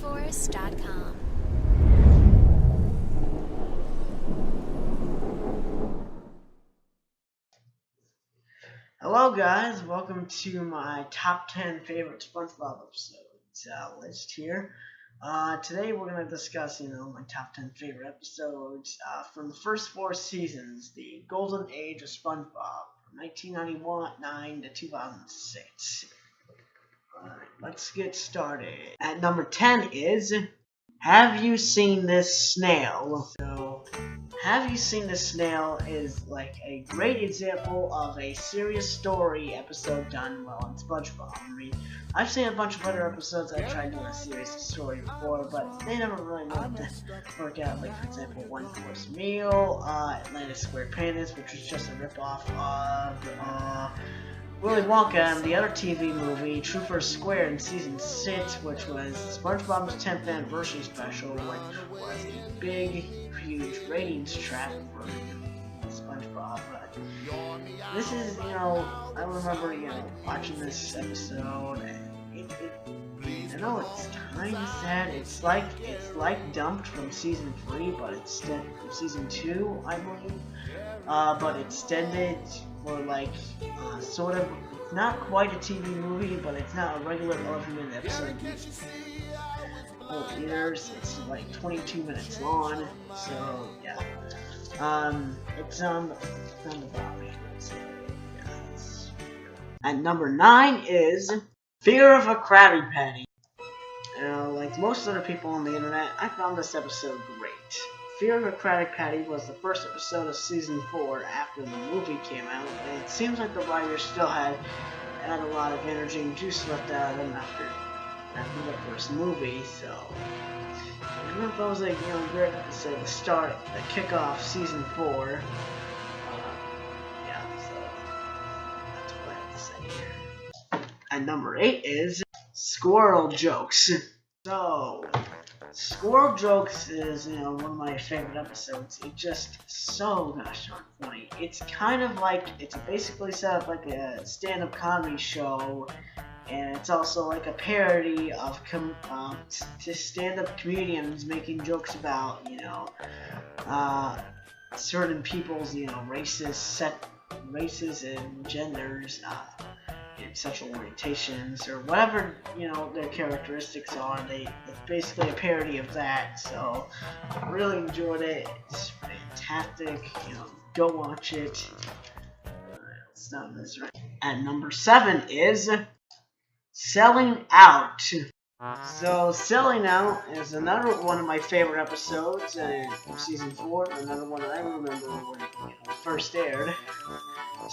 SpongeboboForce.com. Hello guys, welcome to my top 10 favorite SpongeBob episodes list here. Today we're going to discuss, my top 10 favorite episodes from the first 4 seasons, the Golden Age of SpongeBob, from 1999 to 2006. Alright, let's get started. At number 10 is, Have You Seen This Snail? So, Have You Seen This Snail is like a great example of a serious story episode done well in SpongeBob. I mean, I've seen a bunch of other episodes that tried doing a serious story before, but they never really work out. Like, for example, One Course Meal, Atlantis Squarepants, which was just a ripoff of Willy Wonka, and the other TV movie, True First Square, in Season 6, which was SpongeBob's 10th anniversary special, which was a big, huge ratings trap for SpongeBob. But this is, I remember, watching this episode, and I know it's kind of sad. It's like dumped from Season 3, but it's from Season 2, I believe. But extended for sort of, it's not quite a TV movie, but it's not a regular 11-minute episode. Years. It's like 22 minutes long, so yeah. It's on the bottom. So, yeah, At number 9 is Fear of a Krabby Patty. Like most other people on the internet, I found this episode great. Fear of a Krabby Patty was the first episode of Season 4 after the movie came out, and it seems like the writers still had a lot of energy and juice left out of them after the first movie, so I don't know if that was a great episode to start, to kick off Season 4. Yeah, so that's what I have to say here. At number 8 is Squirrel Jokes. So, Squirrel Jokes is, one of my favorite episodes. It's just so gosh darn funny. It's kind of like, it's basically set up like a stand-up comedy show, and it's also like a parody of stand-up comedians making jokes about, certain people's, races and genders, and sexual orientations, or whatever, their characteristics are. It's basically a parody of that, so I really enjoyed it. It's fantastic, go watch it. Let's stop this right. At number 7 is Selling Out. So, Selling Out is another one of my favorite episodes from Season 4, another one I remember when it first aired.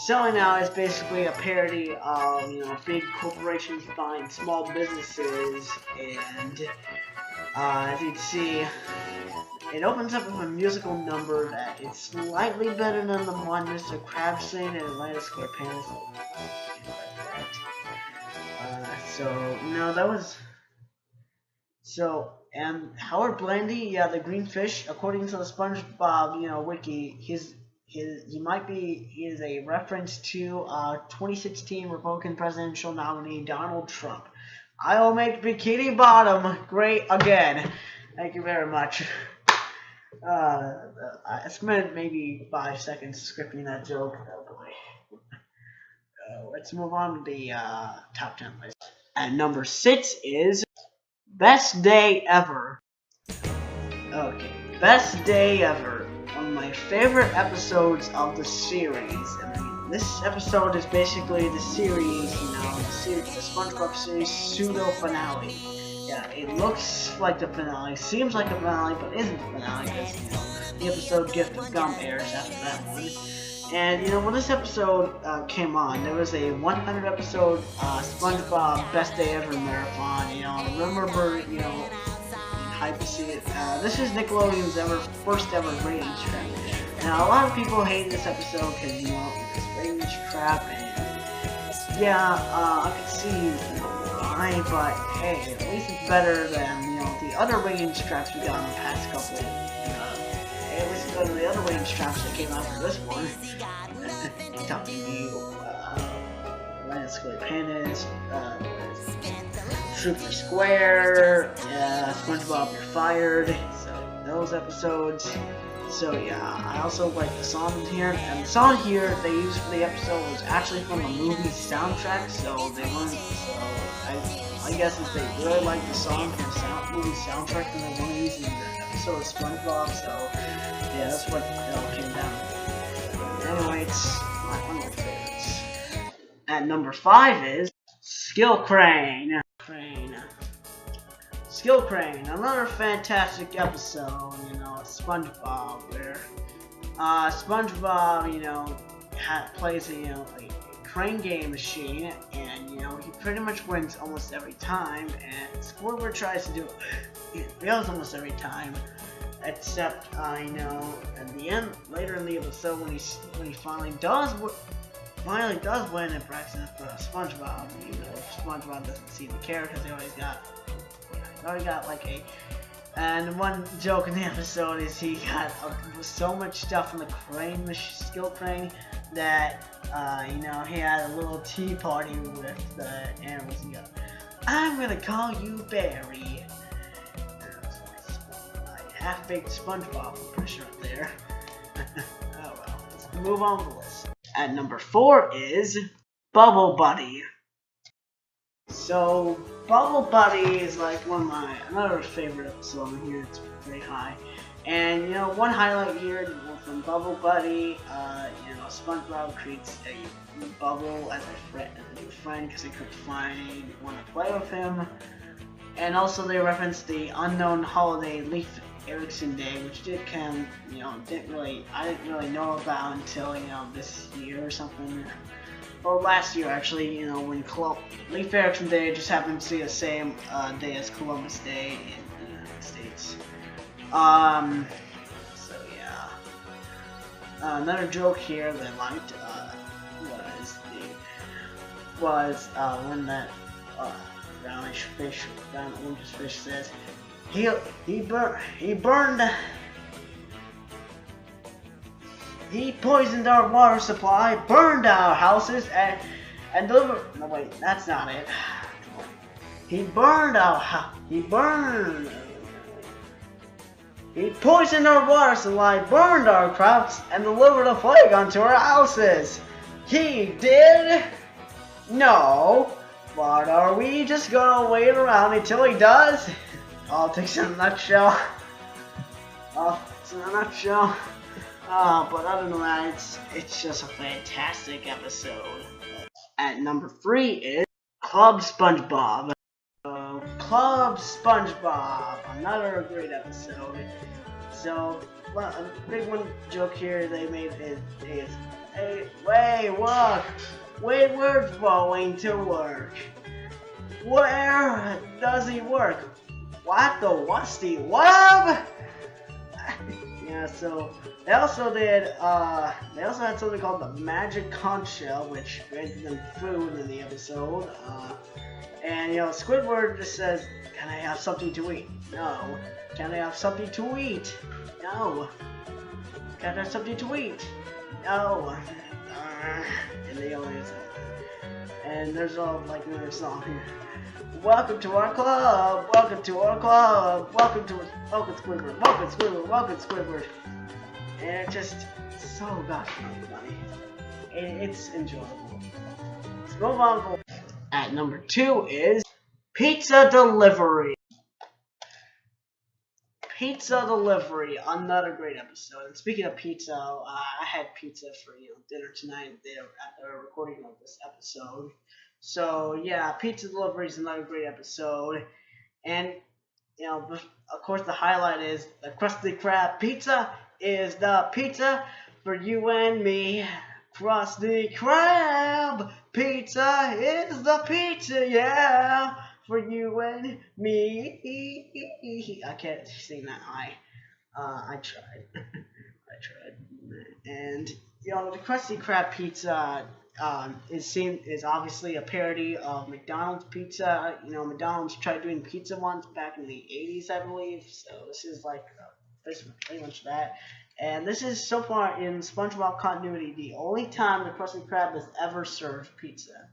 Selling Out is basically a parody of, big corporations buying small businesses, and as you can see, it opens up with a musical number that is slightly better than the one Mr. Krabs sang in Atlantis Squarepants. And Howard Blandy, the green fish, according to the SpongeBob, wiki, he is a reference to 2016 Republican presidential nominee Donald Trump. I will make Bikini Bottom great again. Thank you very much. I spent maybe 5 seconds scripting that joke. Oh boy. Let's move on to the top 10 list. At number 6 is Best Day Ever. Okay, Best Day Ever. One of my favorite episodes of the series. I mean, this episode is basically the series, the SpongeBob series pseudo finale. Yeah, it looks like the finale, seems like the finale, but isn't the finale because, the episode Gift of Gum airs after that one. And, when this episode came on, there was a 100 episode SpongeBob Best Day Ever marathon. I remember, hyped to see it. This is Nickelodeon's first ever ratings trap. Now, a lot of people hate this episode because, it's ratings trap, and yeah, I can see why, but hey, at least it's better than, the other ratings traps we got in the past couple. At least it's better than the other ratings traps that came out for this one. I'm talking to you, Atlantis Squarepants, Super Square, SpongeBob You're Fired, so those episodes. So yeah, I also like the song here, and the song here they used for the episode was actually from a movie soundtrack, so they weren't, so I guess if they really like the song from the movie soundtrack, then they want to use it in the episode of SpongeBob, so yeah, that's what it all came down to. Anyway, it's one of my favorites. At number 5 is Skill Crane. Skill Crane, another fantastic episode, you know, SpongeBob, where SpongeBob, you know, plays a, you know, a crane game machine, and you know, he pretty much wins almost every time, and Squidward tries to do it, it fails almost every time, except, you know, at the end, later in the episode, when he finally does win, it breaks it for SpongeBob, even though SpongeBob doesn't seem to care, because he already got like a, and one joke in the episode is he got so much stuff in the crane, the skill crane, that you know, he had a little tea party with the animals. He goes, "I'm gonna call you Barry." Half-baked SpongeBob impression right there. Oh well, let's move on the list. At number 4 is Bubble Buddy. So Bubble Buddy is like another favorite episode in here. It's very high, and you know, one highlight here from Bubble Buddy, you know, SpongeBob creates a Bubble as a new friend because he couldn't find anyone to play with him, and also they reference the unknown holiday Leif Erikson Day, which did come, you know, I didn't really know about until, you know, this year or something. Or last year, actually, you know, when Leif Erikson Day just happens to be the same day as Columbus Day in the United States. So yeah. Another joke here that I liked was when that brownish fish, brown orange fish says, he poisoned our water supply, burned our houses, and delivered. No wait, that's not it. He poisoned our water supply, burned our crops, and delivered a plague onto our houses. He did? No. But are we just gonna wait around until he does? Politics in a nutshell. It's in a nutshell. But other than that, it's just a fantastic episode. At number 3 is Club SpongeBob. Club SpongeBob, another great episode. So, well, a big one joke here they made is hey, wait, look, we're going to work. Where does he work? What the Wusty Wub? Yeah, so they also had something called the Magic Conch Shell, which granted them food in the episode. And you know, Squidward just says, "Can I have something to eat?" No. Can I have something to eat? No. Can I have something to eat? No. And they always, and there's all like another song here. Welcome to our club. Welcome to our club. Welcome Squidward. Welcome Squidward. Welcome Squidward. And it's just so gosh funny. It's enjoyable. Let's move on. At number 2 is Pizza Delivery. Pizza Delivery, another great episode. And speaking of pizza, I had pizza for dinner tonight at the recording of this episode. So yeah, Pizza Delivery is another great episode, and you know, of course, the highlight is the Krusty Krab pizza is the pizza for you and me. Krusty Krab pizza is the pizza, yeah, for you and me. I can't sing that high. I tried. I tried. And you know, the Krusty Krab pizza is obviously a parody of McDonald's pizza. You know, McDonald's tried doing pizza once back in the 80s, I believe. So this is like pretty much that. And this is so far in SpongeBob continuity the only time the Krusty Krab has ever served pizza.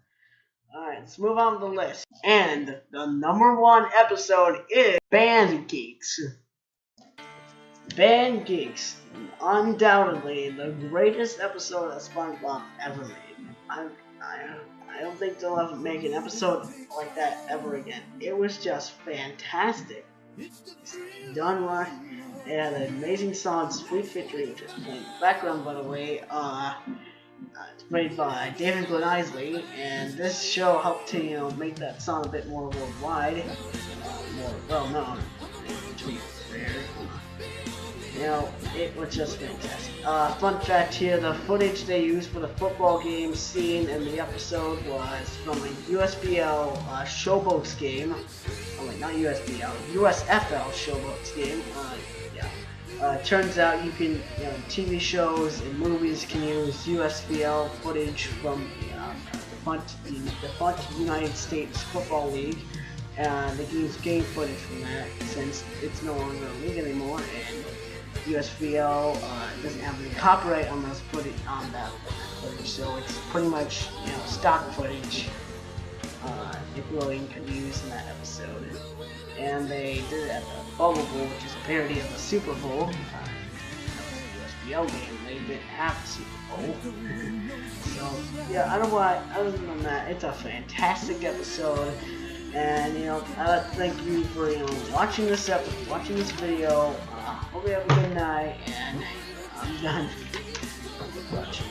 Alright, let's move on to the list. And the #1 episode is Band Geeks. Band Geeks, undoubtedly the greatest episode of SpongeBob ever made. I don't think they'll ever make an episode like that ever again. It was just fantastic. It's done right. It had an amazing song, Sweet Victory, which is playing in the background, by the way. It's made by David Glenn Isley, and this show helped to make that song a bit more worldwide, more well known. It was just fantastic. Fun fact here: the footage they used for the football game scene in the episode was from a USBL Showboats game. Oh wait, not USBL, USFL Showboats game. Turns out you can, TV shows and movies can use USBL footage from the Font United States Football League, and they can use game footage from that since it's no longer a league anymore, and USBL doesn't have any copyright on that footage, so it's pretty much stock footage. Nickelodeon could use in that episode, and they did it at the Bubble Bowl, which is a parody of the Super Bowl. That was a USBL game. They didn't have the Super Bowl, so yeah. Other than that, it's a fantastic episode, and I'd like to thank you for watching this video. Hope you have a good night, and I'm done watching.